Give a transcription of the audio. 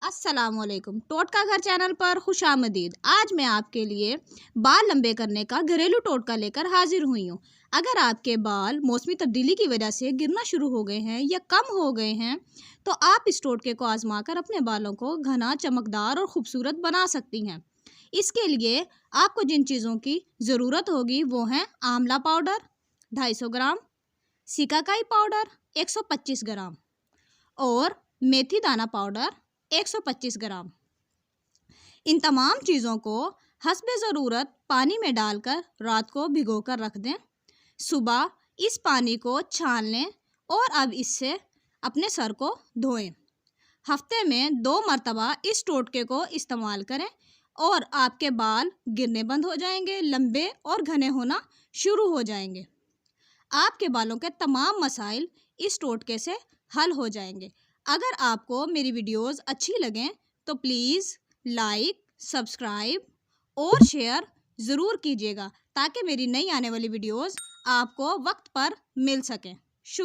अस्सलाम वालेकुम। टोटका घर चैनल पर खुश आमदीद। आज मैं आपके लिए बाल लंबे करने का घरेलू टोटका लेकर हाजिर हुई हूँ। अगर आपके बाल मौसमी तब्दीली की वजह से गिरना शुरू हो गए हैं या कम हो गए हैं तो आप इस टोटके को आजमा कर अपने बालों को घना, चमकदार और खूबसूरत बना सकती हैं। इसके लिए आपको जिन चीज़ों की ज़रूरत होगी वो हैं आंवला पाउडर 250 ग्राम, सिकाकाई पाउडर 125 ग्राम और मेथी दाना पाउडर 125 ग्राम। इन तमाम चीज़ों को हस्बे ज़रूरत पानी में डालकर रात को भिगोकर रख दें। सुबह इस पानी को छान लें और अब इससे अपने सर को धोएं। हफ्ते में 2 मरतबा इस टोटके को इस्तेमाल करें और आपके बाल गिरने बंद हो जाएंगे, लंबे और घने होना शुरू हो जाएंगे। आपके बालों के तमाम मसाइल इस टोटके से हल हो जाएंगे। अगर आपको मेरी वीडियोस अच्छी लगें तो प्लीज़ लाइक, सब्सक्राइब और शेयर ज़रूर कीजिएगा ताकि मेरी नई आने वाली वीडियोस आपको वक्त पर मिल सकें।